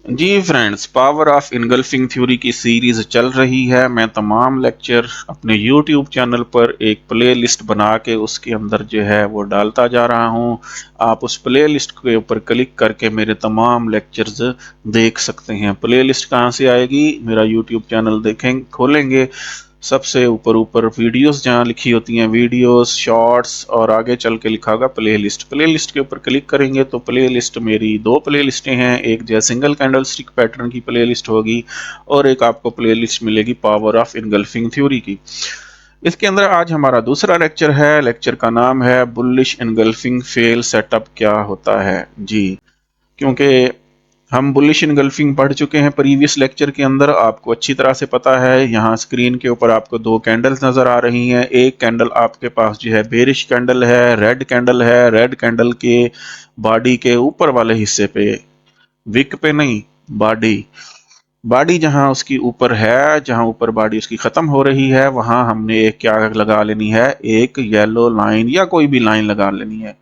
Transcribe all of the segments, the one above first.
Ji friends, power of engulfing theory की series चल रही है। मैं तमाम लेक्चर अपने यूट्यूब चैनल पर एक प्ले लिस्ट बना के उसके अंदर जो है वो डालता जा रहा हूं। आप उस प्ले लिस्ट के ऊपर क्लिक करके मेरे तमाम लेक्चर्स देख सकते हैं। प्ले लिस्ट कहाँ से आएगी? मेरा यूट्यूब चैनल देखें खोलेंगे, सबसे ऊपर ऊपर वीडियोस जहाँ लिखी होती हैं, वीडियोस, शॉर्ट्स, और आगे चल के लिखा होगा प्ले लिस्ट। प्ले लिस्ट के ऊपर क्लिक करेंगे तो प्ले लिस्ट मेरी दो प्ले लिस्टें हैं। एक जो है सिंगल कैंडल स्टिक पैटर्न की प्ले लिस्ट होगी और एक आपको प्ले लिस्ट मिलेगी पावर ऑफ इनगल्फिंग थ्योरी की। इसके अंदर आज हमारा दूसरा लेक्चर है। लेक्चर का नाम है बुलिश इनगल्फिंग फेल सेटअप क्या होता है। जी, क्योंकि हम बुलिश इनगल्फिंग पढ़ चुके हैं प्रीवियस लेक्चर के अंदर, आपको अच्छी तरह से पता है। यहाँ स्क्रीन के ऊपर आपको दो कैंडल्स नजर आ रही हैं। एक कैंडल आपके पास जो है बेरिश कैंडल है, रेड कैंडल है। रेड कैंडल के बॉडी के ऊपर वाले हिस्से पे, विक पे नहीं, बॉडी बॉडी जहां उसकी ऊपर है, जहां ऊपर बॉडी उसकी खत्म हो रही है, वहां हमने एक क्या लगा लेनी है, एक येलो लाइन या कोई भी लाइन लगा लेनी है।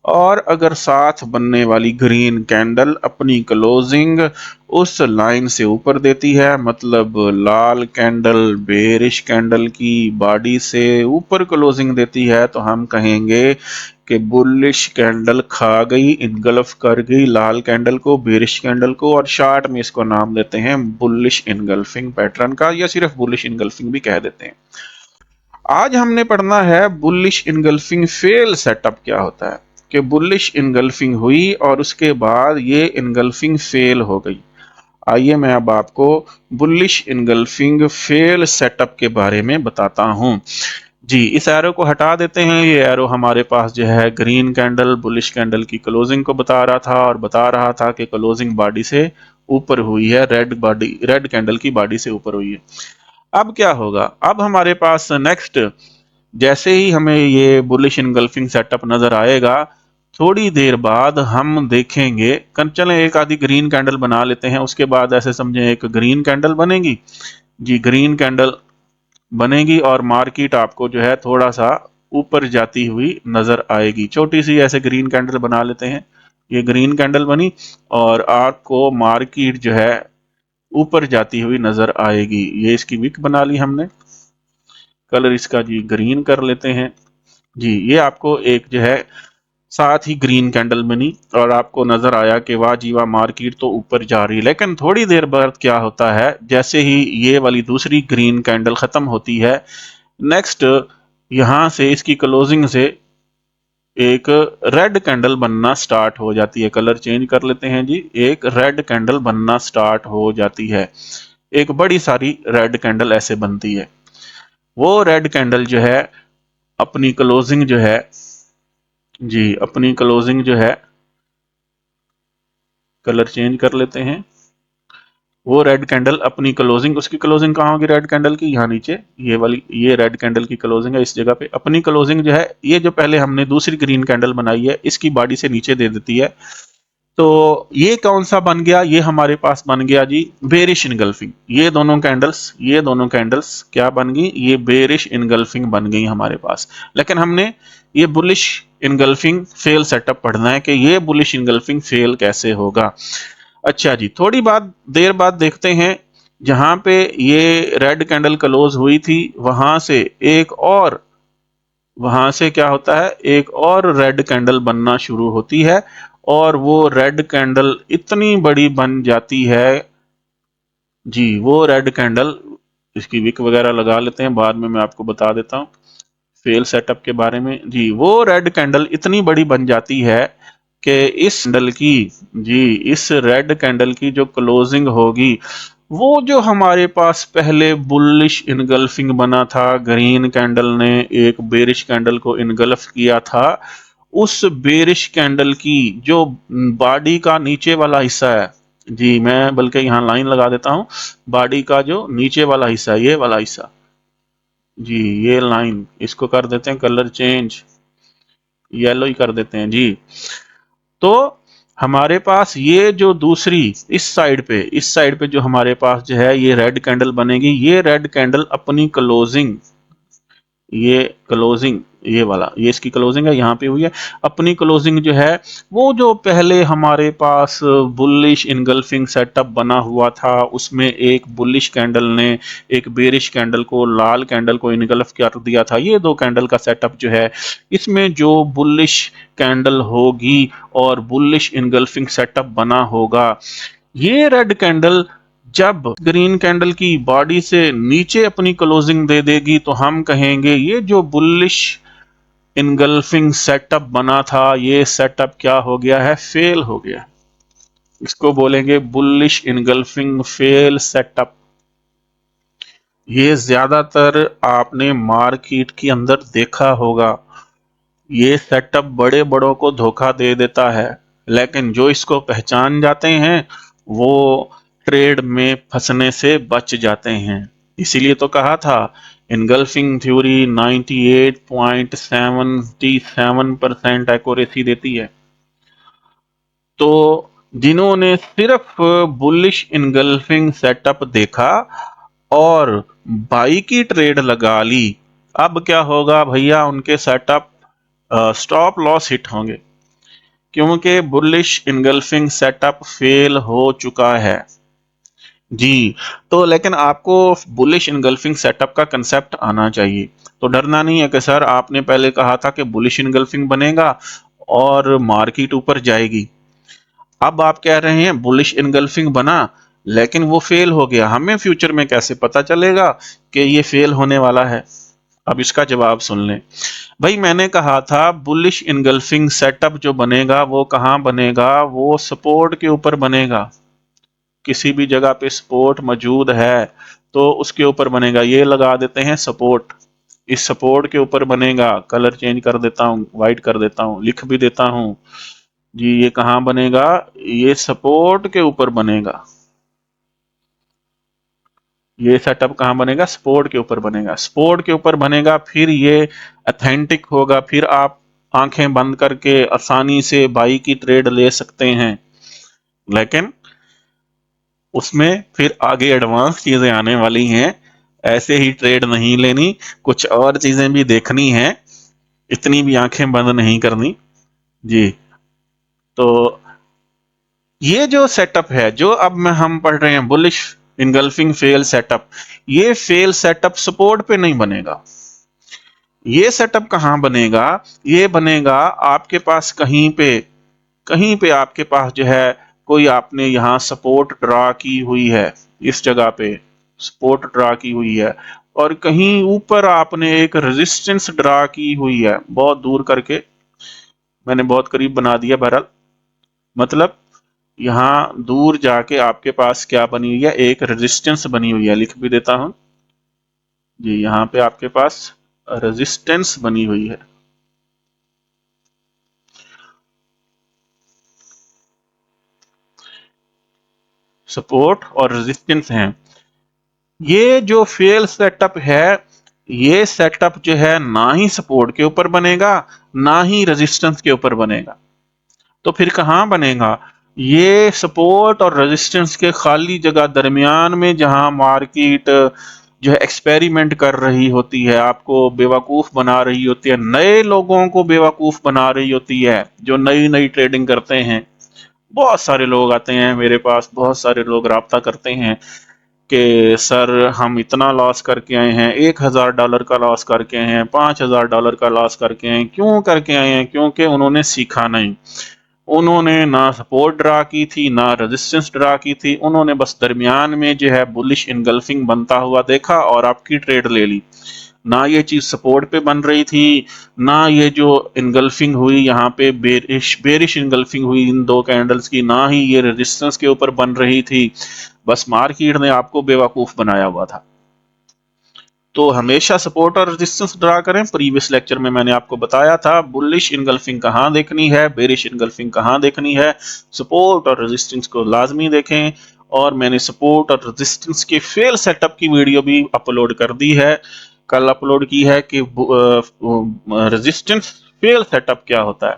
और अगर साथ बनने वाली ग्रीन कैंडल अपनी क्लोजिंग उस लाइन से ऊपर देती है, मतलब लाल कैंडल बेरिश कैंडल की बॉडी से ऊपर क्लोजिंग देती है, तो हम कहेंगे कि बुलिश कैंडल खा गई, इनगल्फ कर गई लाल कैंडल को, बेरिश कैंडल को, और शार्ट में इसको नाम देते हैं बुलिश इनगल्फिंग पैटर्न का, या सिर्फ बुलिश इनगल्फिंग भी कह देते हैं। आज हमने पढ़ना है बुलिश इनगल्फिंग फेल सेटअप क्या होता है, कि बुलिश इनगल्फिंग हुई और उसके बाद ये इनगल्फिंग फेल हो गई। आइए मैं अब आपको बुलिश इनगल्फिंग फेल सेटअप के बारे में बताता हूं। जी, इस एरो को हटा देते हैं। ये एरो हमारे पास जो है ग्रीन कैंडल बुलिश कैंडल की क्लोजिंग को बता रहा था, और बता रहा था कि क्लोजिंग बॉडी से ऊपर हुई है, रेड कैंडल की बॉडी से ऊपर हुई है। अब क्या होगा? अब हमारे पास नेक्स्ट, जैसे ही हमें ये बुलिश इनगल्फिंग सेटअप नजर आएगा, थोड़ी देर बाद हम देखेंगे, चलें एक आधी ग्रीन कैंडल बना लेते हैं। उसके बाद ऐसे समझें एक ग्रीन कैंडल बनेगी। जी, ग्रीन कैंडल बनेगी और मार्केट आपको जो है थोड़ा सा ऊपर जाती हुई नजर आएगी। छोटी सी ऐसे ग्रीन कैंडल बना लेते हैं। ये ग्रीन कैंडल बनी और आपको मार्केट जो है ऊपर जाती हुई नजर आएगी। ये इसकी विक बना ली हमने। कलर इसका जी ग्रीन कर लेते हैं। जी, ये आपको एक जो है साथ ही ग्रीन कैंडल बनी और आपको नजर आया कि वाह जी वाह, मार्केट तो ऊपर जा रही है। लेकिन थोड़ी देर बाद क्या होता है, जैसे ही ये वाली दूसरी ग्रीन कैंडल खत्म होती है, नेक्स्ट यहां से इसकी क्लोजिंग से एक रेड कैंडल बनना स्टार्ट हो जाती है। कलर चेंज कर लेते हैं जी। एक रेड कैंडल बनना स्टार्ट हो जाती है। एक बड़ी सारी रेड कैंडल ऐसे बनती है। वो रेड कैंडल जो है अपनी क्लोजिंग जो है, जी अपनी क्लोजिंग जो है, कलर चेंज कर लेते हैं। वो रेड कैंडल अपनी क्लोजिंग, उसकी क्लोजिंग कहाँ होगी रेड कैंडल की? यहाँ नीचे, ये वाली, ये रेड कैंडल की क्लोजिंग है इस जगह पे। अपनी क्लोजिंग जो है, ये जो पहले हमने दूसरी ग्रीन कैंडल बनाई है, इसकी बॉडी से नीचे दे देती है। तो ये कौन सा बन गया? ये हमारे पास बन गया जी बेरिश इनगल्फिंग। ये दोनों कैंडल्स क्या बन गई? ये बेरिश इनगल्फिंग बन गई हमारे पास। लेकिन हमने ये बुलिश इनगल्फिंग फेल सेटअप पढ़ना है कि ये बुलिश इनगल्फिंग फेल कैसे होगा। अच्छा जी, थोड़ी देर बाद देखते हैं, जहां पे ये रेड कैंडल क्लोज हुई थी, वहां से एक और, वहां से क्या होता है, एक और रेड कैंडल बनना शुरू होती है। और वो रेड कैंडल इतनी बड़ी बन जाती है, जी वो रेड कैंडल, इसकी विक वगैरह लगा लेते हैं, बाद में मैं आपको बता देता हूँ फेल सेटअप के बारे में। जी, वो रेड कैंडल इतनी बड़ी बन जाती है कि इस कैंडल की, जी इस रेड कैंडल की जो क्लोजिंग होगी, वो जो हमारे पास पहले बुलिश इनगल्फिंग बना था, ग्रीन कैंडल ने एक बेरिश कैंडल को इनगल्फ किया था, उस बेरिश कैंडल की जो बॉडी का नीचे वाला हिस्सा है, जी मैं बल्कि यहाँ लाइन लगा देता हूँ, बॉडी का जो नीचे वाला हिस्सा, ये वाला हिस्सा, जी ये लाइन, इसको कर देते हैं कलर चेंज, येलो ही कर देते हैं जी। तो हमारे पास ये जो दूसरी इस साइड पे जो हमारे पास जो है ये रेड कैंडल बनेगी, ये रेड कैंडल अपनी क्लोजिंग ये क्लोजिंग, ये वाला, ये इसकी क्लोजिंग है, यहाँ पे हुई है। अपनी क्लोजिंग जो है वो जो पहले हमारे पास बुलिश इनगल्फिंग सेटअप बना हुआ था, उसमें एक बुलिश कैंडल ने एक बेरिश कैंडल को, लाल कैंडल को इनगल्फ कर दिया था। ये दो कैंडल का सेटअप जो है, इसमें जो बुलिश कैंडल होगी और बुलिश इनगल्फिंग सेटअप बना होगा, ये रेड कैंडल जब ग्रीन कैंडल की बॉडी से नीचे अपनी क्लोजिंग दे देगी तो हम कहेंगे ये जो बुलिश इनगल्फिंग सेटअप बना था, ये सेटअप क्या हो गया है, फेल हो गया। इसको बोलेंगे बुलिश इनगल्फिंग फेल सेटअप। ये ज्यादातर आपने मार्केट के अंदर देखा होगा। ये सेटअप बड़े बड़ों को धोखा दे देता है, लेकिन जो इसको पहचान जाते हैं वो ट्रेड में फंसने से बच जाते हैं। इसीलिए तो कहा था इनगल्फिंग थ्योरी 98.77% एक्यूरेसी देती है। तो जिन्होंने सिर्फ बुलिश इनगल्फिंग सेटअप देखा और बाई की ट्रेड लगा ली, अब क्या होगा भैया, उनके सेटअप स्टॉप लॉस हिट होंगे, क्योंकि बुलिश इनगल्फिंग सेटअप फेल हो चुका है जी। तो लेकिन आपको बुलिश इनगल्फिंग सेटअप का कंसेप्ट आना चाहिए। तो डरना नहीं है कि सर आपने पहले कहा था कि बुलिश इनगल्फिंग बनेगा और मार्केट ऊपर जाएगी, अब आप कह रहे हैं बुलिश इनगल्फिंग बना लेकिन वो फेल हो गया, हमें फ्यूचर में कैसे पता चलेगा कि ये फेल होने वाला है? अब इसका जवाब सुन लें। भाई मैंने कहा था बुलिश इनगल्फिंग सेटअप जो बनेगा वो कहाँ बनेगा, वो सपोर्ट के ऊपर बनेगा। किसी भी जगह पे सपोर्ट मौजूद है तो उसके ऊपर बनेगा। ये लगा देते हैं सपोर्ट, इस सपोर्ट के ऊपर बनेगा। कलर चेंज कर देता हूँ, व्हाइट कर देता हूँ, लिख भी देता हूँ जी। ये कहाँ बनेगा, ये सपोर्ट के ऊपर बनेगा। ये सेटअप कहाँ बनेगा, सपोर्ट के ऊपर बनेगा। सपोर्ट के ऊपर बनेगा, फिर ये अथेंटिक होगा, फिर आप आंखें बंद करके आसानी से बाई की ट्रेड ले सकते हैं। लेकिन उसमें फिर आगे एडवांस चीजें आने वाली हैं, ऐसे ही ट्रेड नहीं लेनी, कुछ और चीजें भी देखनी है, इतनी भी आंखें बंद नहीं करनी जी। तो ये जो सेटअप है जो अब में हम पढ़ रहे हैं बुलिश इनगल्फिंग फेल सेटअप, ये फेल सेटअप सपोर्ट पे नहीं बनेगा। ये सेटअप कहाँ बनेगा, ये बनेगा आपके पास कहीं पे आपके पास जो है कोई, आपने यहाँ सपोर्ट ड्रा की हुई है, इस जगह पे सपोर्ट ड्रा की हुई है, और कहीं ऊपर आपने एक रेजिस्टेंस ड्रा की हुई है, बहुत दूर करके, मैंने बहुत करीब बना दिया। बहरहाल मतलब यहाँ दूर जाके आपके पास क्या बनी हुई है, एक रेजिस्टेंस बनी हुई है, लिख भी देता हूं जी। यहाँ पे आपके पास रेजिस्टेंस बनी हुई है। सपोर्ट और रेजिस्टेंस हैं। ये जो फेल सेटअप है, ये सेटअप जो है ना ही सपोर्ट के ऊपर बनेगा ना ही रेजिस्टेंस के ऊपर बनेगा, तो फिर कहाँ बनेगा, ये सपोर्ट और रेजिस्टेंस के खाली जगह दरमियान में, जहां मार्केट जो है एक्सपेरिमेंट कर रही होती है, आपको बेवकूफ बना रही होती है, नए लोगों को बेवकूफ बना रही होती है, जो नई नई ट्रेडिंग करते हैं। बहुत सारे लोग आते हैं मेरे पास, बहुत सारे लोग राब्ता करते हैं कि सर हम इतना लॉस करके आए हैं, $1000 का लॉस करके आए हैं, $5000 का लॉस करके आए हैं। क्यों करके आए हैं, क्योंकि उन्होंने सीखा नहीं। उन्होंने ना सपोर्ट ड्रा की थी ना रेजिस्टेंस ड्रा की थी, उन्होंने बस दरमियान में जो है बुलिश इनगल्फिंग बनता हुआ देखा और आपकी ट्रेड ले ली। ना ये चीज सपोर्ट पे बन रही थी, ना ये जो इनगल्फिंग हुई यहाँ पे बेरिश इनगल्फिंग हुई इन दो कैंडल्स की, ना ही ये रेजिस्टेंस के ऊपर बन रही थी। बस मार्केट ने आपको बेवकूफ बनाया हुआ था। तो हमेशा सपोर्ट और रेजिस्टेंस ड्रा करें। प्रीवियस लेक्चर में मैंने आपको बताया था बुलिश इनगल्फिंग कहाँ देखनी है, बेरिश इनगल्फिंग कहाँ देखनी है। सपोर्ट और रेजिस्टेंस को लाजमी देखें, और मैंने सपोर्ट और रेजिस्टेंस के फेल सेटअप की वीडियो भी अपलोड कर दी है, कल अपलोड की है कि रेजिस्टेंस फेल सेटअप क्या होता है।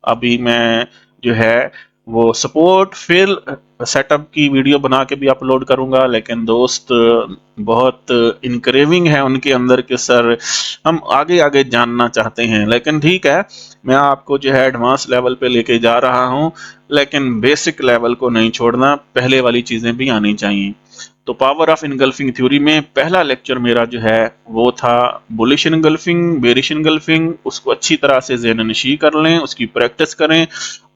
अभी मैं जो है वो सपोर्ट फेल सेटअप की वीडियो बना के भी अपलोड करूंगा, लेकिन दोस्त बहुत इनक्रेविंग है उनके अंदर कि सर हम आगे आगे जानना चाहते हैं। लेकिन ठीक है, मैं आपको जो है एडवांस लेवल पे लेके जा रहा हूं, लेकिन बेसिक लेवल को नहीं छोड़ना, पहले वाली चीजें भी आनी चाहिए। तो पावर ऑफ इनगल्फिंग थ्योरी में पहला लेक्चर मेरा जो है वो था बुलिश इनगल्फिंग, बेरिश इनगल्फिंग। उसको अच्छी तरह से ज़हन नशी कर लें, उसकी प्रैक्टिस करें।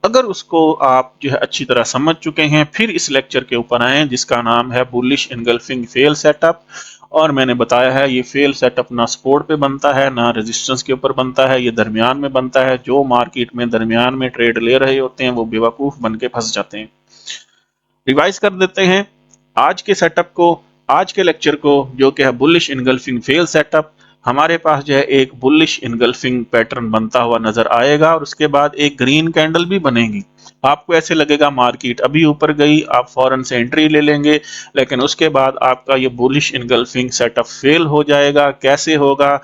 अगर उसको आप जो है अच्छी तरह समझ चुके हैं, फिर इस लेक्चर के ऊपर आए जिसका नाम है बुलिश इनगल्फिंग फेल सेटअप। और मैंने बताया है ये फेल सेटअप ना सपोर्ट पे बनता है ना रेजिस्टेंस के ऊपर बनता है, ये दरमियान में बनता है। जो मार्केट में दरमियान में ट्रेड ले रहे होते हैं वो बेवकूफ़ बन के फंस जाते हैं। रिवाइज कर देते हैं आज के सेटअप को, आज के लेक्चर को, जो कि है बुलिश इनगल्फिंग फेल सेटअप। हमारे पास जो है एक बुलिश इनगल्फिंग पैटर्न बनता हुआ नजर आएगा और उसके बाद एक ग्रीन कैंडल भी बनेगी। आपको ऐसे लगेगा मार्केट अभी ऊपर गई, आप फौरन से एंट्री ले लेंगे, लेकिन उसके बाद आपका ये बुलिश इनगल्फिंग सेटअप फेल हो जाएगा। कैसे होगा?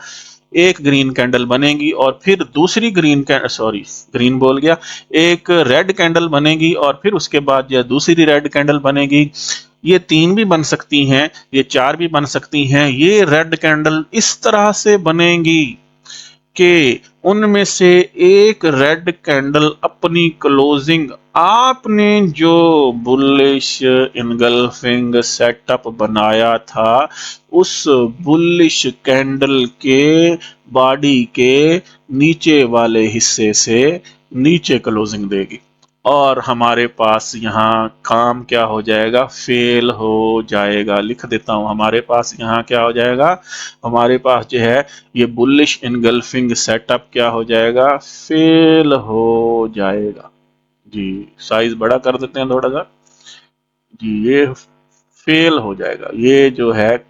एक ग्रीन कैंडल बनेगी और फिर दूसरी ग्रीन कैंडल, सॉरी ग्रीन बोल गया, एक रेड कैंडल बनेगी और फिर उसके बाद जो दूसरी रेड कैंडल बनेगी। ये 3 भी बन सकती हैं, ये 4 भी बन सकती हैं। ये रेड कैंडल इस तरह से बनेगी कि उनमें से एक रेड कैंडल अपनी क्लोजिंग आपने जो बुलिश इनगल्फिंग सेटअप बनाया था उस बुलिश कैंडल के बॉडी के नीचे वाले हिस्से से नीचे क्लोजिंग देगी और हमारे पास यहाँ काम क्या हो जाएगा? फेल हो जाएगा। लिख देता हूं, हमारे पास यहाँ क्या हो जाएगा? हमारे पास जो है ये बुलिश इनगल्फिंग सेटअप क्या हो जाएगा? फेल हो जाएगा। जी साइज बड़ा कर देते हैं थोड़ा सा जी, ये फेल हो जाएगा। ये जो है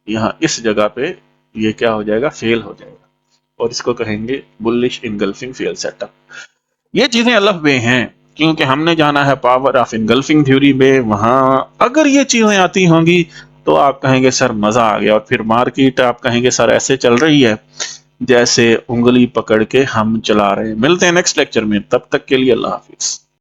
यहाँ इस जगह पे ये क्या हो जाएगा? फेल हो जाएगा और इसको कहेंगे बुलिश इनगल्फिंग फेल सेटअप। ये चीजें अलग वे हैं क्योंकि हमने जाना है पावर ऑफ इनगल्फिंग थ्योरी में। वहां अगर ये चीजें आती होंगी तो आप कहेंगे सर मजा आ गया, और फिर मार्केट आप कहेंगे सर ऐसे चल रही है जैसे उंगली पकड़ के हम चला रहे हैं। मिलते हैं नेक्स्ट लेक्चर में, तब तक के लिए अल्लाह हाफिज।